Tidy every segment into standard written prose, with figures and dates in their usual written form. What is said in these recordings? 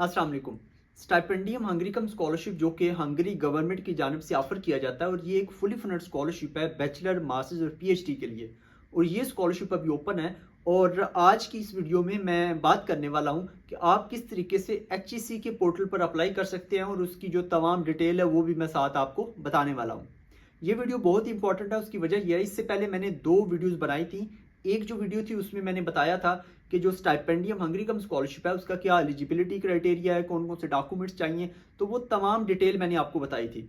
अस्सलाम वालेकुम। Stipendium Hungary scholarship जो कि हंगरी गवर्नमेंट की जानिब से ऑफर किया जाता है और ये एक फुली फंडेड स्कॉलरशिप है बैचलर मास्टर्स और पीएचडी के लिए। और ये स्कॉलरशिप अभी ओपन है। और आज की इस वीडियो में मैं बात करने वाला हूँ कि आप किस तरीके से एचईसी के पोर्टल पर अप्लाई कर सकते हैं और उसकी जो तमाम डिटेल है वो भी मैं साथ आपको बताने वाला हूँ। ये वीडियो बहुत ही इंपॉर्टेंट है। उसकी वजह यह है, इससे पहले मैंने दो वीडियोस बनाई थी। एक जो वीडियो थी उसमें मैंने बताया था कि जो स्टाइपेंडियम हंगरी स्कॉलरशिप है उसका क्या एलिजिबिलिटी क्राइटेरिया है, कौन कौन से डॉक्यूमेंट्स चाहिए, तो वो तमाम डिटेल मैंने आपको बताई थी।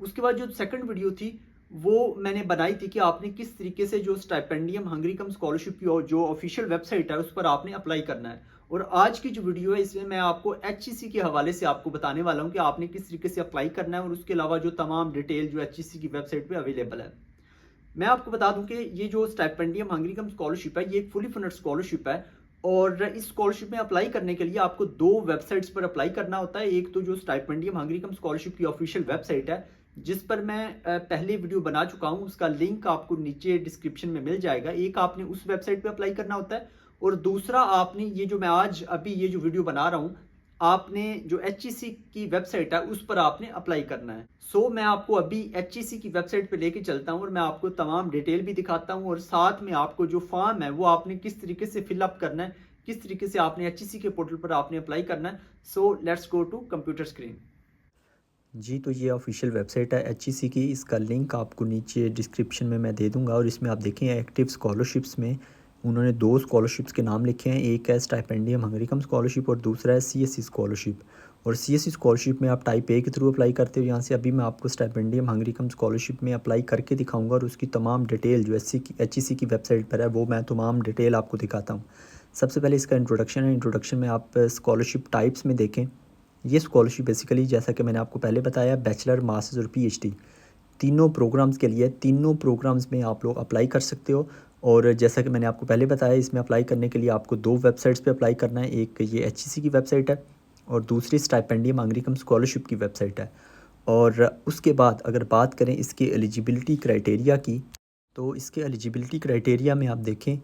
उसके बाद जो सेकंड वीडियो थी वो मैंने बनाई थी कि आपने किस तरीके से जो स्टाइपेंडियम हंगरी स्कॉलरशिप की जो ऑफिशियल वेबसाइट है उस पर आपने अप्लाई करना है। और आज की जो वीडियो है इसमें मैं आपको एचईसी के हवाले से आपको बताने वाला हूं कि आपने किस तरीके से अप्लाई करना है और उसके अलावा जो तमाम डिटेल जो एचईसी की वेबसाइट पे अवेलेबल है। मैं आपको बता दूं कि ये जो स्टाइपेंडियम हंगरी स्कॉलरशिप है ये एक फुली फंडेड स्कॉलरशिप है। और इस स्कॉलरशिप में अप्लाई करने के लिए आपको दो वेबसाइट्स पर अप्लाई करना होता है। एक तो जो स्टाइपेंडियम हंगरी स्कॉलरशिप की ऑफिशियल वेबसाइट है जिस पर मैं पहले वीडियो बना चुका हूं, उसका लिंक आपको नीचे डिस्क्रिप्शन में मिल जाएगा। एक आपने उस वेबसाइट पर अप्लाई करना होता है और दूसरा आपने ये जो मैं आज अभी ये जो वीडियो बना रहा हूँ आपने जो एचईसी की वेबसाइट है उस पर आपने अप्लाई करना है। मैं आपको अभी एचईसी की वेबसाइट पे लेके चलता हूँ और मैं आपको तमाम डिटेल भी दिखाता हूँ और साथ में आपको जो फॉर्म है वो आपने किस तरीके से फिलअप करना है, किस तरीके से आपने एचईसी के पोर्टल पर आपने अप्लाई करना है। Let's go to computer screen. जी, तो ये ऑफ़िशियल वेबसाइट है एचईसी की। इसका लिंक आपको नीचे डिस्क्रिप्शन में मैं दे दूँगा और इसमें आप देखें एक्टिव स्कॉलरशिप्स में उन्होंने 2 स्कॉलरशिप्स के नाम लिखे हैं। एक है स्टाइपेंडियम हंगरी स्कॉलरशिप और दूसरा है सीएससी स्कॉलरशिप। और सीएससी स्कॉलरशिप में आप टाइप ए के थ्रू अप्लाई करते हो यहाँ से। अभी मैं आपको स्टाइपेंडियम हंगरी स्कॉलरशिप में अप्लाई करके दिखाऊँगा और उसकी तमाम डिटेल जो एचईसी की वेबसाइट पर है वो मैं तमाम डिटेल आपको दिखाता हूँ। सबसे पहले इसका इंट्रोडक्शन है। इंट्रोडक्शन में आप स्कॉलरशिप टाइप्स में देखें। ये स्कॉलरशिप बेसिकली जैसा कि मैंने आपको पहले बताया बैचलर मास्टर्स और पीएचडी तीनों प्रोग्राम्स के लिए तीनों प्रोग्राम्स में आप लोग अप्लाई कर सकते हो। और जैसा कि मैंने आपको पहले बताया इसमें अप्लाई करने के लिए आपको दो वेबसाइट्स पे अप्लाई करना है। एक ये एचईसी की वेबसाइट है और दूसरी स्टाइपेंडियम हंगरी स्कॉलरशिप की वेबसाइट है। और उसके बाद अगर बात करें इसकी एलिजिबिलिटी क्राइटेरिया की, तो इसके एलिजिबिलिटी क्राइटेरिया में आप देखें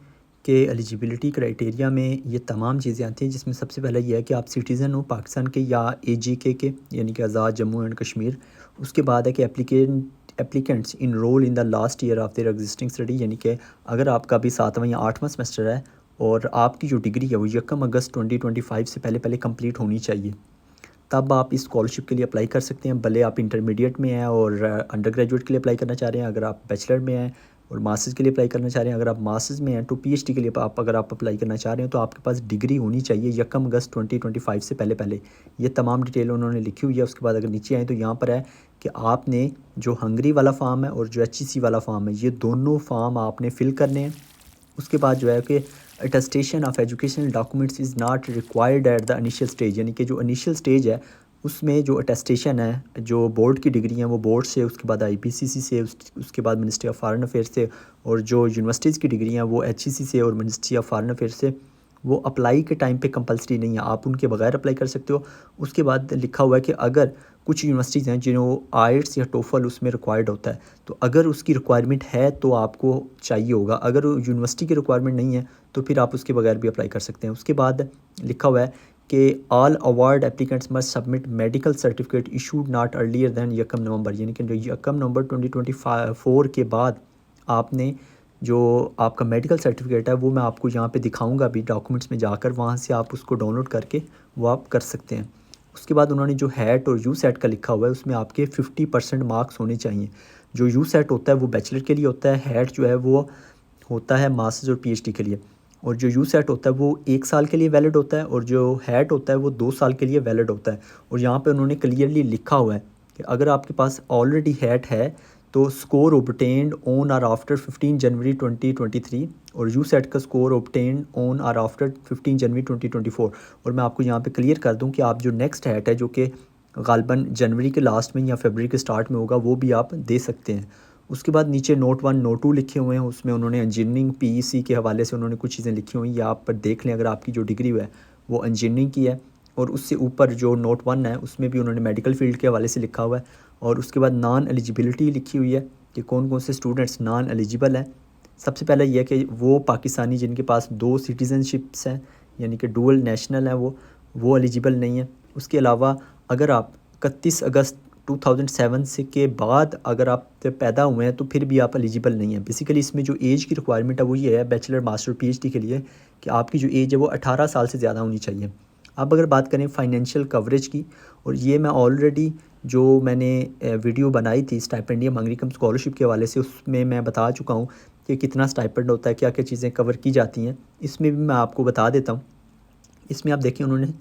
कि एलिजिबिलिटी क्राइटेरिया में ये तमाम चीज़ें आती हैं जिसमें सबसे पहले ये है कि आप सिटीज़न हो पाकिस्तान के या एजीके के यानी कि आज़ाद जम्मू एंड कश्मीर। उसके बाद है कि applicants enrol in the last year of their existing study, यानी कि अगर आपका अभी 7वां या 8वां सेमेस्टर है और आपकी जो डिग्री है वो 1 अगस्त 2025 से पहले पहले कंप्लीट होनी चाहिए, तब आप इस स्कॉलरशिप के लिए अप्लाई कर सकते हैं। भले आप इंटरमीडिएट में हैं और अंडर ग्रेजुएट के लिए अप्लाई करना चाह रहे हैं, अगर आप बैचलर में हैं और मास्टर्स के लिए अप्लाई करना चाह रहे हैं, अगर आप मास्टर्स में हैं तो पीएचडी के लिए अगर आप अप्लाई करना चाह रहे हैं तो आपके पास डिग्री होनी चाहिए 1 अगस्त 2025 से पहले पहले। ये तमाम डिटेल उन्होंने लिखी हुई है। उसके बाद अगर नीचे आए तो यहाँ पर है कि आपने जो हंगरी वाला फॉर्म है और जो एचईसी वाला फॉर्म है ये दोनों फॉर्म आपने फिल करने हैं। उसके बाद जो है कि attestation of educational documents is not required at the initial stage, यानी कि जो इनिशियल स्टेज है उसमें जो अटेस्टेशन है जो बोर्ड की डिग्री हैं वो बोर्ड से, उसके बाद आईपीसीसी से, उसके बाद मिनिस्ट्री ऑफ फॉरेन अफेयर्स से, और जो यूनिवर्सिटीज़ की डिग्री हैं वो एचईसी से और मिनिस्ट्री ऑफ फॉरेन अफेयर्स से। वो अप्लाई के टाइम पे कंपलसरी नहीं है, आप उनके बगैर अप्लाई कर सकते हो। उसके बाद लिखा हुआ है कि अगर कुछ यूनिवर्सिटीज़ हैं जिन्हों आइट्स या टोफल उसमें रिक्वायर्ड होता है, तो अगर उसकी रिक्वायरमेंट है तो आपको चाहिए होगा। अगर यूनिवर्सिटी की रिक्वायरमेंट नहीं है तो फिर आप उसके बगैर भी अप्लाई कर सकते हैं। उसके बाद लिखा हुआ है कि all award applicants must submit medical certificate issued not earlier than 1 November, यानी कि 1 नवंबर 2024 के बाद आपने जो आपका मेडिकल सर्टिफिकेट है वो मैं आपको यहाँ पे दिखाऊंगा अभी डॉक्यूमेंट्स में जाकर, वहाँ से आप उसको डाउनलोड करके वो आप कर सकते हैं। उसके बाद उन्होंने जो हैट और यू सेट का लिखा हुआ है उसमें आपके 50% मार्क्स होने चाहिए। जो यू सेट होता है वो बैचलर के लिए होता है, हैट जो है वो होता है मास्टर्स और पीएचडी के लिए। और जो यू सेट होता है वो 1 साल के लिए वैलिड होता है और जो हैट होता है वो 2 साल के लिए वैलिड होता है। और यहाँ पे उन्होंने क्लियरली लिखा हुआ है कि अगर आपके पास ऑलरेडी हैट है तो score obtained on or after 15 January 2023, और यू सेट का score obtained on or after 15 January 2024। और मैं आपको यहाँ पे क्लियर कर दूँ कि आप जो नेक्स्ट हैट है जो कि गालबन जनवरी के लास्ट में या फरवरी के स्टार्ट में होगा वो भी आप दे सकते हैं। उसके बाद नीचे नोट 1 नोट 2 लिखे हुए हैं, उसमें उन्होंने इंजीनियरिंग पीईसी के हवाले से उन्होंने कुछ चीज़ें लिखी हुई हैं, आप पर देख लें अगर आपकी जो डिग्री है वो इंजीनियरिंग की है। और उससे ऊपर जो नोट 1 है उसमें भी उन्होंने मेडिकल फील्ड के हवाले से लिखा हुआ है। और उसके बाद नॉन एलिजिबिलिटी लिखी हुई है कि कौन कौन से स्टूडेंट्स नॉन एलिजिबल हैं। सबसे पहले यह कि वो पाकिस्तानी जिनके पास 2 सिटीज़नशिप्स हैं यानी कि डुअल नेशनल हैं वो एलिजिबल नहीं है। उसके अलावा अगर आप 31 अगस्त 2007 से के बाद अगर आप पैदा हुए हैं तो फिर भी आप एलिजिबल नहीं हैं। बेसिकली इसमें जो एज की रिक्वायरमेंट है वो ये है बैचलर मास्टर पीएचडी के लिए कि आपकी जो एज है वो 18 साल से ज़्यादा होनी चाहिए। अब अगर बात करें फाइनेंशियल कवरेज की, और ये मैं ऑलरेडी जो मैंने वीडियो बनाई थी स्टाइपेंडियम हंगरी कम स्कॉलरशिप के हवाले से, उसमें मैं बता चुका हूँ कि कितना स्टाइपेंड होता है, क्या क्या चीज़ें कवर की जाती हैं। इसमें भी मैं आपको बता देता हूँ। इसमें आप देखिए उन्होंने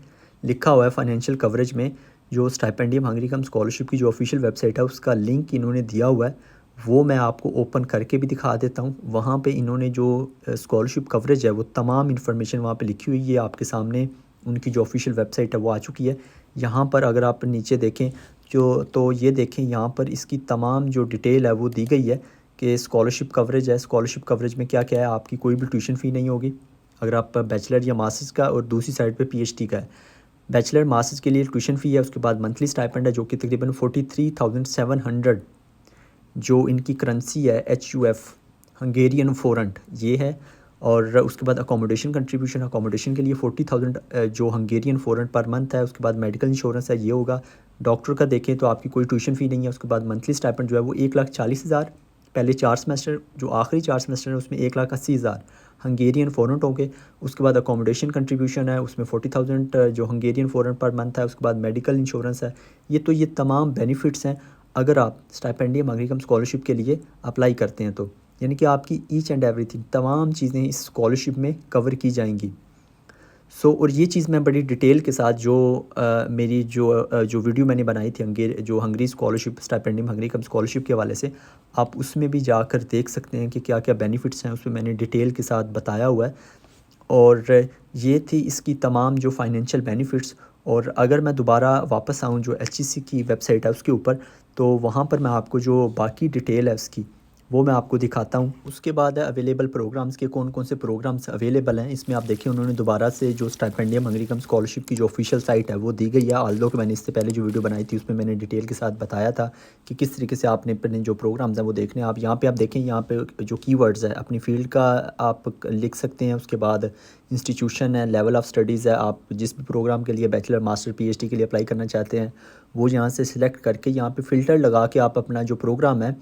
लिखा हुआ है फाइनेंशियल कवरेज में, जो स्टाइपेंडियम हंगरी कम स्कॉलरशिप की जो ऑफिशियल वेबसाइट है उसका लिंक इन्होंने दिया हुआ है, वो मैं आपको ओपन करके भी दिखा देता हूँ। वहाँ पे इन्होंने जो स्कॉलरशिप कवरेज है वो तमाम इन्फॉर्मेशन वहाँ पे लिखी हुई है आपके सामने। उनकी जो ऑफिशियल वेबसाइट है वो आ चुकी है। यहाँ पर अगर आप नीचे देखें जो, तो ये देखें यहाँ पर इसकी तमाम जो डिटेल है वो दी गई है कि स्कॉलरशिप कवरेज है। स्कॉलरशिप कवरेज में क्या क्या है, आपकी कोई भी ट्यूशन फ़ी नहीं होगी अगर आप बैचलर या मास्टर्स का, और दूसरी साइड पे पीएचडी का है। बैचलर मास्टर्स के लिए ट्यूशन फ़ी है, उसके बाद मंथली स्टाइपेंड है जो कि तकरीबन 43,700 जो इनकी करेंसी है HUF हंगेरियन फोरेंट ये है। और उसके बाद अकोमोडेशन कंट्रीब्यूशन, अकोमोडेशन के लिए 40,000 जो हंगेरियन फोरेंट पर मंथ है। उसके बाद मेडिकल इंश्योरेंस है ये होगा। डॉक्टर का देखें तो आपकी कोई ट्यूशन फ़ी नहीं है। उसके बाद मंथली स्टाइपेंड जो है वो 1,40,000 पहले 4 सेमेस्टर, जो आखिरी 4 सेमेस्टर है उसमें 1,80,000 हंगेरियन फोरेंट होंगे। उसके बाद अकोमोडेशन कंट्रीब्यूशन है उसमें 40,000 जो हंगेरियन फोरेंट पर मंथ है। उसके बाद मेडिकल इंश्योरेंस है। ये तमाम बेनिफिट्स हैं अगर आप स्टाइपेंडियम हंगरी कम स्कॉलरशिप के लिए अप्लाई करते हैं तो, यानी कि आपकी ईच एंड एवरीथिंग तमाम चीज़ें इस स्कॉलरशिप में कवर की जाएंगी। और ये चीज़ मैं बड़ी डिटेल के साथ जो मेरी जो वीडियो मैंने बनाई थी जो हंगरी स्कॉलरशिप स्टाइपेंडियम हंगरी कम स्कॉलरशिप के हवाले से, आप उसमें भी जाकर देख सकते हैं कि क्या क्या बेनिफिट्स हैं। उसमें मैंने डिटेल के साथ बताया हुआ है। और ये थी इसकी तमाम जो फाइनेंशियल बेनिफिट्स। और अगर मैं दोबारा वापस आऊँ जो HEC की वेबसाइट है उसके ऊपर, तो वहाँ पर मैं आपको जो बाकी डिटेल है उसकी वो मैं आपको दिखाता हूँ। उसके बाद है अवेलेबल प्रोग्राम्स के, कौन कौन से प्रोग्राम्स अवेलेबल हैं। इसमें आप देखिए उन्होंने दोबारा से जो स्टाइपेंडियम हंगरी कम स्कॉलरशिप की जो ऑफिशियल साइट है वो दी गई है। आल्दो कि मैंने इससे पहले जो वीडियो बनाई थी उसमें मैंने डिटेल के साथ बताया था कि किस तरीके से आपने अपने जो प्रोग्राम्स हैं वो देखने हैं। आप यहाँ पे आप देखें, यहाँ पे जो कीवर्ड्स है अपनी फील्ड का आप लिख सकते हैं। उसके बाद इंस्टीट्यूशन है, लेवल ऑफ़ स्टडीज़ है, आप जिस भी प्रोग्राम के लिए बैचलर मास्टर PhD के लिए अप्लाई करना चाहते हैं वो यहाँ से सिलेक्ट करके यहाँ पे फ़िल्टर लगा के आप अपना जो प्रोग्राम है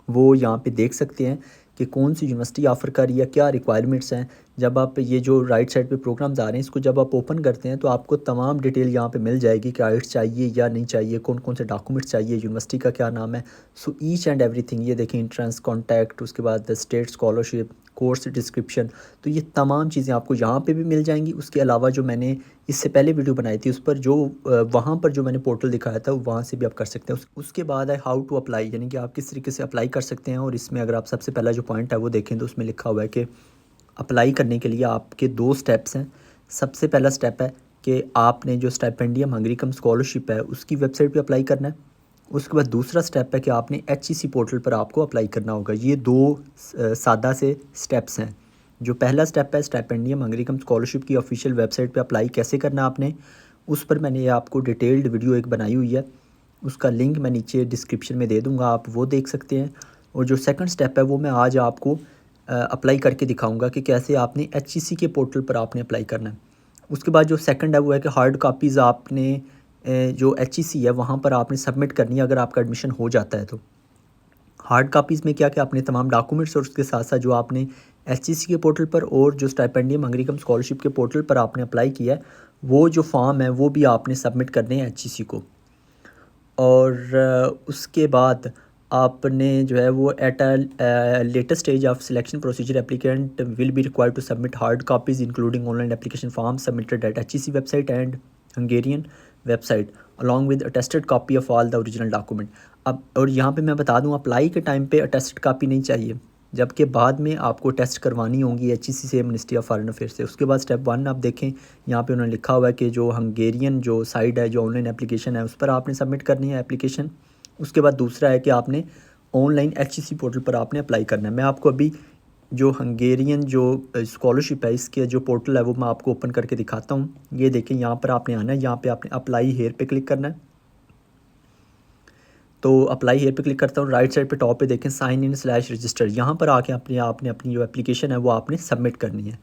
वो यहाँ पे देख सकते हैं कि कौन सी यूनिवर्सिटी ऑफ़र कर रही है, क्या रिक्वायरमेंट्स हैं। जब आप ये जो राइट साइड पे प्रोग्राम्स आ रहे हैं इसको जब आप ओपन करते हैं तो आपको तमाम डिटेल यहाँ पे मिल जाएगी कि आइट्स चाहिए या नहीं चाहिए, कौन कौन से डॉक्यूमेंट्स चाहिए, यूनिवर्सिटी का क्या नाम है। ईच एंड एवरीथिंग ये देखें, इंट्रेंस कॉन्टैक्ट, उसके बाद स्टेट स्कॉलरशिप, कोर्स डिस्क्रिप्शन, तो ये तमाम चीज़ें आपको यहाँ पे भी मिल जाएंगी। उसके अलावा जो मैंने इससे पहले वीडियो बनाई थी उस पर जो वहाँ पर जो मैंने पोर्टल दिखाया था वहाँ से भी आप कर सकते हैं। उसके बाद है हाउ टू अप्लाई, यानी कि आप किस तरीके से अप्लाई कर सकते हैं। और इसमें अगर आप सबसे पहला जो पॉइंट है वो देखें तो उसमें लिखा हुआ है कि अप्लाई करने के लिए आपके 2 स्टेप्स हैं। सबसे पहला स्टेप है कि आपने जो स्टाइपेंडियम हंगरी कम स्कॉलरशिप है उसकी वेबसाइट पे अप्लाई करना है। उसके बाद दूसरा स्टेप है कि आपने HEC पोर्टल पर आपको अप्लाई करना होगा। ये 2 सादा से स्टेप्स हैं। जो पहला स्टेप है स्टाइपेंडियम हंगरी कम स्कॉलरशिप की ऑफिशियल वेबसाइट पे अप्लाई कैसे करना आपने, उस पर मैंने आपको डिटेल्ड वीडियो एक बनाई हुई है, उसका लिंक मैं नीचे डिस्क्रिप्शन में दे दूँगा, आप वो देख सकते हैं। और जो सेकंड स्टेप है वो मैं आज आपको अप्लाई करके दिखाऊंगा कि कैसे आपने HEC के पोर्टल पर आपने अप्लाई करना है। उसके बाद जो सेकंड है वो है कि हार्ड कापीज़ आपने जो HEC है वहाँ पर आपने सबमिट करनी है अगर आपका एडमिशन हो जाता है तो। हार्ड कापीज़ में क्या क्या आपने तमाम डॉक्यूमेंट्स और उसके साथ साथ जो आपने HEC के पोर्टल पर और जो स्टाइपेंडियम हंगरी कम स्कॉलरशिप के पोर्टल पर आपने अप्लाई किया है वो जो फॉर्म है वो भी आपने सबमिट करने हैं HEC को। और उसके बाद आपने जो है वो at a latest stage of selection procedure applicant will be required to submit hard copies including online application form submitted at HEC website and Hungarian website along with attested copy of all the original document. अब और यहाँ पे मैं बता दूँ apply के time पे attested copy नहीं चाहिए, जबकि बाद में आपको टेस्ट करवानी होंगी HEC से, मिनिस्ट्री ऑफ फॉरेन अफेयर्स से। उसके बाद स्टेप 1 आप देखें, यहाँ पे उन्होंने लिखा हुआ है कि जो हंगेरियन जो साइट है, जो ऑनलाइन एप्लीकेशन है उस पर आपने सबमिट करनी है एप्लीकेशन। उसके बाद दूसरा है कि आपने ऑनलाइन HEC पोर्टल पर आपने अप्लाई करना है। मैं आपको अभी जो हंगेरियन जो स्कॉलरशिप है इसके जो पोर्टल है वो मैं आपको ओपन करके दिखाता हूँ। ये देखें, यहाँ पर आपने आना है, यहाँ पे आपने अप्लाई हेयर पे क्लिक करना है। तो अप्लाई हेयर पे क्लिक करता हूँ, राइट साइड पे टॉप पे देखें साइन इन / रजिस्टर, यहाँ पर आके आपने जो एप्लीकेशन है वो आपने सबमिट करनी है।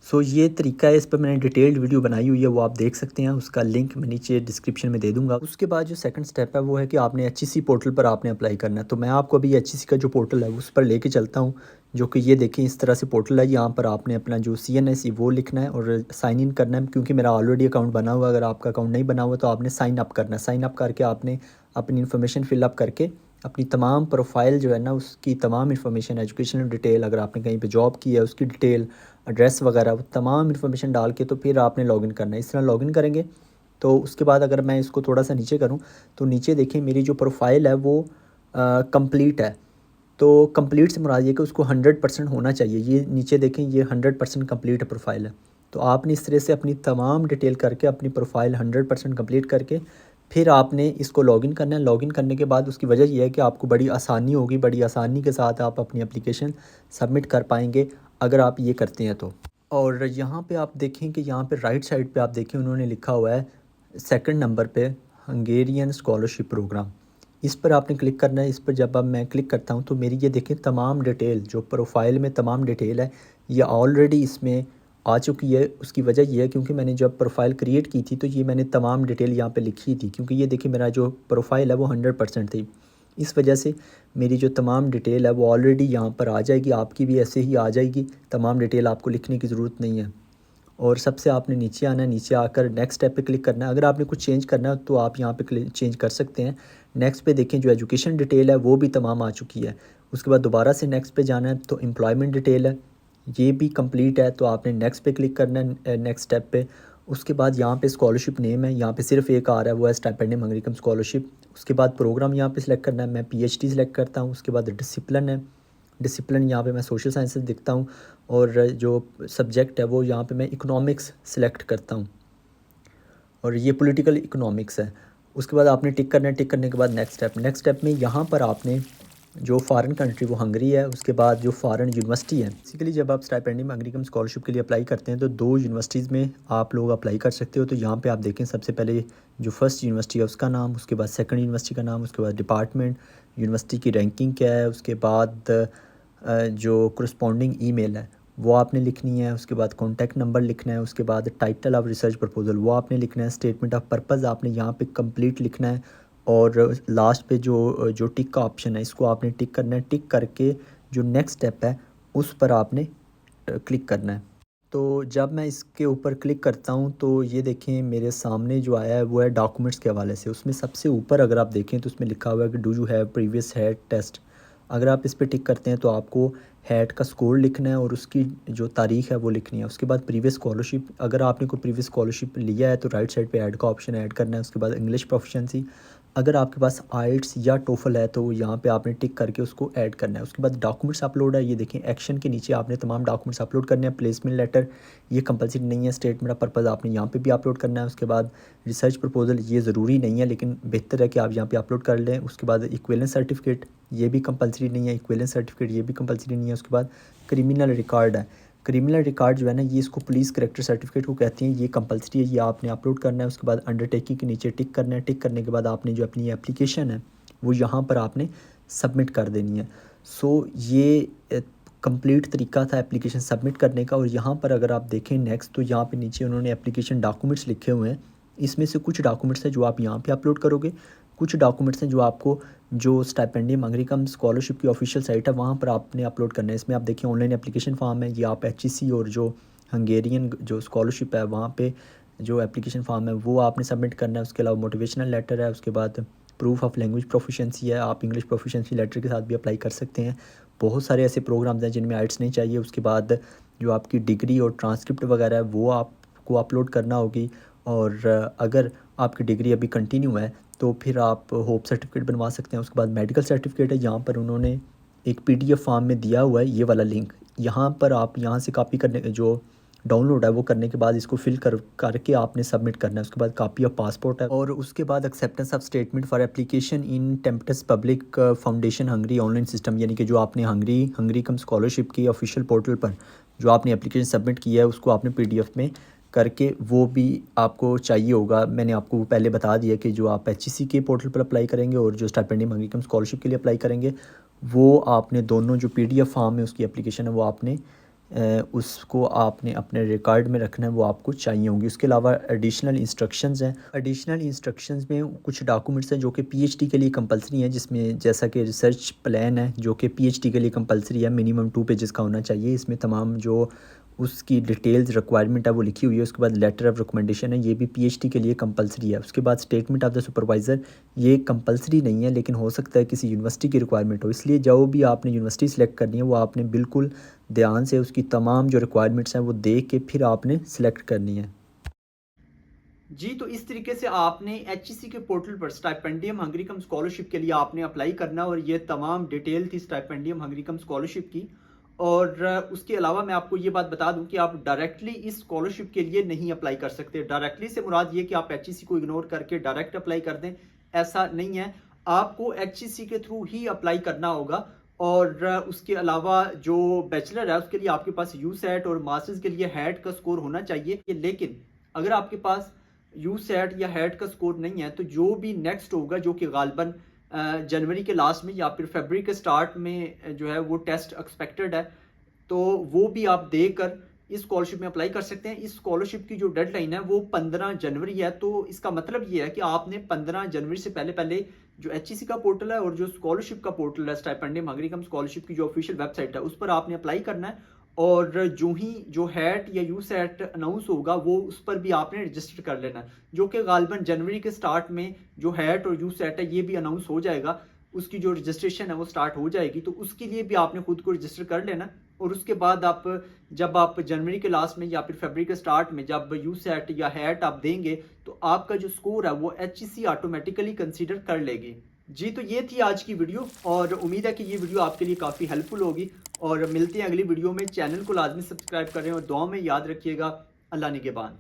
सो ये तरीका है, इस पर मैंने डिटेल्ड वीडियो बनाई हुई है, वो आप देख सकते हैं, उसका लिंक मैं नीचे डिस्क्रिप्शन में दे दूंगा। उसके बाद जो सेकंड स्टेप है वो है कि आपने एचईसी पोर्टल पर आपने अप्लाई करना है। तो मैं आपको अभी एचईसी का जो पोर्टल है उस पर लेके चलता हूँ, जो कि ये देखें इस तरह से पोर्टल है। यहाँ पर आपने अपना जो CNSE वो लिखना है और साइन इन करना है, क्योंकि मेरा ऑलरेडी अकाउंट बना हुआ है। अगर आपका अकाउंट नहीं बना हुआ तो आपने साइन अप करना है। साइन अप करके आपने अपनी इन्फॉर्मेशन फिलअप करके अपनी तमाम प्रोफाइल जो है ना उसकी तमाम इन्फॉर्मेशन, एजुकेशनल डिटेल, अगर आपने कहीं पे जॉब की है उसकी डिटेल, एड्रेस वगैरह, वो तमाम इन्फॉर्मेशन डाल के तो फिर आपने लॉगिन करना है। इस तरह लॉगिन करेंगे तो उसके बाद अगर मैं इसको थोड़ा सा नीचे करूँ तो नीचे देखें मेरी जो प्रोफाइल है वो कंप्लीट है। तो कंप्लीट से मुराद ये कि उसको 100% होना चाहिए। ये नीचे देखें ये 100% कंप्लीट प्रोफाइल है। तो आपने इस तरह से अपनी तमाम डिटेल करके अपनी प्रोफाइल 100% कंप्लीट करके फिर आपने इसको लॉगिन करना है। लॉगिन करने के बाद उसकी वजह यह है कि आपको बड़ी आसानी होगी, बड़ी आसानी के साथ आप अपनी एप्लीकेशन सबमिट कर पाएंगे अगर आप ये करते हैं तो। और यहाँ पे आप देखें कि यहाँ पे राइट साइड पे आप देखें उन्होंने लिखा हुआ है सेकंड नंबर पे हंगेरियन स्कॉलरशिप प्रोग्राम। इस पर आपने क्लिक करना है। इस पर जब अब मैं क्लिक करता हूँ तो मेरी ये देखें तमाम डिटेल जो प्रोफाइल में तमाम डिटेल है ये ऑलरेडी इसमें आ चुकी है। उसकी वजह ये है क्योंकि मैंने जब प्रोफाइल क्रिएट की थी तो ये मैंने तमाम डिटेल यहाँ पे लिखी थी, क्योंकि ये देखिए मेरा जो प्रोफाइल है वो 100% थी। इस वजह से मेरी जो तमाम डिटेल है वो ऑलरेडी यहाँ पर आ जाएगी। आपकी भी ऐसे ही आ जाएगी, तमाम डिटेल आपको लिखने की ज़रूरत नहीं है। और सबसे आपने नीचे आना है, नीचे आकर नेक्स्ट स्टेप पे क्लिक करना है। अगर आपने कुछ चेंज करना है तो आप यहाँ पे चेंज कर सकते हैं। नेक्स्ट पे देखें जो एजुकेशन डिटेल है वो भी तमाम आ चुकी है। उसके बाद दोबारा से नेक्स्ट पे जाना है तो एम्प्लॉयमेंट डिटेल है, ये भी कंप्लीट है, तो आपने नेक्स्ट पे क्लिक करना है नेक्स्ट स्टेप पे। उसके बाद यहाँ पे स्कॉलरशिप नेम है, यहाँ पे सिर्फ एक आ रहा है वो है स्टाइपेंडियम हंगरी स्कॉलरशिप। उसके बाद प्रोग्राम यहाँ पे सिलेक्ट करना है, मैं PhD सिलेक्ट करता हूँ। उसके बाद डिसिप्लिन है, डिसिप्लिन यहाँ पे मैं सोशल साइंसेस दिखता हूँ। और जो सब्जेक्ट है वो यहाँ पे मैं इकोनॉमिक्स सिलेक्ट करता हूँ और ये पॉलिटिकल इकोनॉमिक्स है। उसके बाद आपने टिक करना है। टिक करने के बाद नेक्स्ट स्टेप में यहाँ पर आपने जो फ़ॉरेन कंट्री वो हंगरी है, उसके बाद जो फ़ॉरेन यूनिवर्सिटी है। बेसिकली जब आप स्टाइपेंडियम हंगरी स्कॉलरशिप के लिए अप्लाई करते हैं तो 2 यूनिवर्सिटीज़ में आप लोग अप्लाई कर सकते हो। तो यहाँ पे आप देखें सबसे पहले जो फर्स्ट यूनिवर्सिटी है उसका नाम, उसके बाद सेकंड यूनिवर्सिटी का नाम, उसके बाद डिपार्टमेंट, यूनिवर्सिटी की रैंकिंग क्या है, उसके बाद जो करस्पॉन्डिंग ईमेल है वो आपने लिखनी है। उसके बाद कॉन्टैक्ट नंबर लिखना है। उसके बाद टाइटल ऑफ रिसर्च प्रपोजल वो आपने लिखना है। स्टेटमेंट ऑफ पर्पज़ आपने यहाँ पे कंप्लीट लिखना है। और लास्ट पे जो टिक का ऑप्शन है इसको आपने टिक करना है। टिक करके जो नेक्स्ट स्टेप है उस पर आपने क्लिक करना है। तो जब मैं इसके ऊपर क्लिक करता हूँ तो ये देखें मेरे सामने जो आया है वो है डॉक्यूमेंट्स के हवाले से। उसमें सबसे ऊपर अगर आप देखें तो उसमें लिखा हुआ है कि do you have previous had test. अगर आप इस पर टिक करते हैं तो आपको हैड का स्कोर लिखना है और उसकी जो तारीख़ है वो लिखनी है। उसके बाद प्रीवियस स्कॉलरशिप, अगर आपने कोई प्रीवियस स्कॉलरशिप लिया है तो राइट साइड पे ऐड का ऑप्शन ऐड करना है। उसके बाद इंग्लिश प्रोफिशिएंसी, अगर आपके पास आइल्ट्स या टोफल है तो यहाँ पे आपने टिक करके उसको ऐड करना है। उसके बाद डॉक्यूमेंट्स अपलोड है, ये देखें एक्शन के नीचे आपने तमाम डॉक्यूमेंट्स अपलोड करने हैं। प्लेसमेंट लेटर ये कंपलसरी नहीं है, स्टेटमेंट ऑफ पर्पज़ आपने यहाँ पे भी अपलोड करना है। उसके बाद रिसर्च प्रपोजल ये ज़रूरी नहीं है लेकिन बेहतर है कि आप यहाँ पे अपलोड कर लें। उसके बाद इक्विवेलेंस सर्टिफिकेट ये भी कंपलसरी नहीं है, इक्विवेलेंस सर्टिफिकेट ये भी कंपलसरी नहीं है। उसके बाद क्रिमिनल रिकॉर्ड है, क्रिमिनल रिकॉर्ड जो है ना ये इसको पुलिस करेक्टर सर्टिफिकेट को कहते हैं, ये कंपलसरी है, ये आपने अपलोड करना है। उसके बाद अंडरटेकिंग के नीचे टिक करना है। टिक करने के बाद आपने जो अपनी एप्लीकेशन है वो यहाँ पर आपने सबमिट कर देनी है। सो ये कंप्लीट तरीका था एप्लीकेशन सबमिट करने का। और यहाँ पर अगर आप देखें नेक्स्ट तो यहाँ पे नीचे उन्होंने एप्लीकेशन डॉक्यूमेंट्स लिखे हुए हैं। इसमें से कुछ डॉक्यूमेंट्स हैं जो आप यहाँ पे अपलोड करोगे, कुछ डॉक्यूमेंट्स हैं जो आपको जो स्टाइपेंडियम हंगरी स्कॉलरशिप की ऑफिशियल साइट है वहाँ पर आपने अपलोड करना है। इसमें आप देखिए ऑनलाइन एप्लीकेशन फॉर्म है, ये आप HEC और जो हंगेरियन जो स्कॉलरशिप है वहाँ पे जो एप्लीकेशन फॉर्म है वो आपने सबमिट करना है। उसके अलावा मोटिवेशनल लेटर है। उसके बाद प्रूफ ऑफ लैंग्वेज प्रोफिशिएंसी है, आप इंग्लिश प्रोफिशिएंसी लेटर के साथ भी अप्लाई कर सकते हैं। बहुत सारे ऐसे प्रोग्राम्स हैं जिनमें आइट्स नहीं चाहिए। उसके बाद जो आपकी डिग्री और ट्रांसक्रिप्ट वगैरह है वो आपको अपलोड करना होगी। और अगर आपकी डिग्री अभी कंटिन्यू है तो फिर आप होप सर्टिफिकेट बनवा सकते हैं। उसके बाद मेडिकल सर्टिफिकेट है, यहाँ पर उन्होंने एक PDF फॉर्म में दिया हुआ है ये वाला लिंक, यहाँ पर आप यहाँ से कॉपी करने जो डाउनलोड है वो करने के बाद इसको फिल करके आपने सबमिट करना है। उसके बाद कॉपी ऑफ पासपोर्ट है और उसके बाद acceptance of statement for application in Tempus public foundation Hungary online system, यानी कि जो आपने हंगरी स्कॉलरशिप की ऑफिशियल पोर्टल पर जो आपने एप्लीकेशन सबमिट किया है उसको आपने PDF में करके वो भी आपको चाहिए होगा। मैंने आपको पहले बता दिया कि जो आप HEC के पोर्टल पर अप्लाई करेंगे और जो स्टाइपेंडियम हंगरी स्कॉलरशिप के लिए अप्लाई करेंगे वो आपने दोनों जो PDF फॉर्म है उसकी एप्लीकेशन है वो आपने उसको आपने अपने रिकॉर्ड में रखना है, वो आपको चाहिए होंगी। उसके अलावा एडिशनल इंस्ट्रक्शंस हैं। एडिशनल इंस्ट्रक्शंस में कुछ डॉक्यूमेंट्स हैं जो कि पीएचडी के लिए कंपलसरी हैं, जिसमें जैसा कि रिसर्च प्लान है जो कि पीएचडी के लिए कंपलसरी है, मिनिमम 2 पेजेस का होना चाहिए। इसमें तमाम जो उसकी डिटेल्स रिक्वायरमेंट है वो लिखी हुई है। उसके बाद लेटर ऑफ रिकमेंडेशन है, ये भी पीएचडी के लिए कंपलसरी है। उसके बाद स्टेटमेंट ऑफ द सुपरवाइज़र, ये कंपलसरी नहीं है लेकिन हो सकता है किसी यूनिवर्सिटी की रिक्वायरमेंट हो, इसलिए जो भी आपने यूनिवर्सिटी सेलेक्ट करनी है वो आपने बिल्कुल ध्यान से उसकी तमाम जो रिक्वायरमेंट्स हैं वो देख के फिर आपने सेलेक्ट करनी है। जी, तो इस तरीके से आपने एचईसी के पोर्टल पर स्टाइपेंडियम हंगरी स्कॉलरशिप के लिए आपने अप्लाई करना, और ये तमाम डिटेल थी स्टाइपेंडियम हंगरी स्कॉलरशिप की। और उसके अलावा मैं आपको ये बात बता दूं कि आप डायरेक्टली इस स्कॉलरशिप के लिए नहीं अप्लाई कर सकते। डायरेक्टली से मुराद ये कि आप एचईसी को इग्नोर करके डायरेक्ट अप्लाई कर दें, ऐसा नहीं है। आपको एचईसी के थ्रू ही अप्लाई करना होगा। और उसके अलावा जो बैचलर है उसके लिए आपके पास यूसेट और मास्टर्स के लिए हैट का स्कोर होना चाहिए। लेकिन अगर आपके पास यूसेट या हैट का स्कोर नहीं है तो जो भी नेक्स्ट होगा, जो कि गालबन जनवरी के लास्ट में या फिर फरवरी के स्टार्ट में जो है वो टेस्ट एक्सपेक्टेड है, तो वो भी आप देकर इस स्कॉलरशिप में अप्लाई कर सकते हैं। इस स्कॉलरशिप की जो डेडलाइन है वो 15 जनवरी है। तो इसका मतलब ये है कि आपने 15 जनवरी से पहले पहले जो एचईसी का पोर्टल है और जो स्कॉलरशिप का पोर्टल है स्टाइपेंडियम हंगरी स्कॉलरशिप की जो ऑफिशियल वेबसाइट है उस पर आपने अप्लाई करना है। और जो ही जो हैट या यू सेट अनाउंस होगा वो उस पर भी आपने रजिस्टर कर लेना है, जो कि गालिबन जनवरी के स्टार्ट में जो हैट और यू सेट है ये भी अनाउंस हो जाएगा, उसकी जो रजिस्ट्रेशन है वो स्टार्ट हो जाएगी। तो उसके लिए भी आपने खुद को रजिस्टर कर लेना। और उसके बाद आप जब आप जनवरी के लास्ट में या फिर फरवरी के स्टार्ट में जब यू सेट या हैट आप देंगे तो आपका जो स्कोर है वो एचईसी ऑटोमेटिकली कंसीडर कर लेगी। जी, तो ये थी आज की वीडियो और उम्मीद है कि ये वीडियो आपके लिए काफ़ी हेल्पफुल होगी। और मिलते हैं अगली वीडियो में। चैनल को लाजमी सब्सक्राइब करें और दुआ में याद रखिएगा। अल्लाह निगहबान।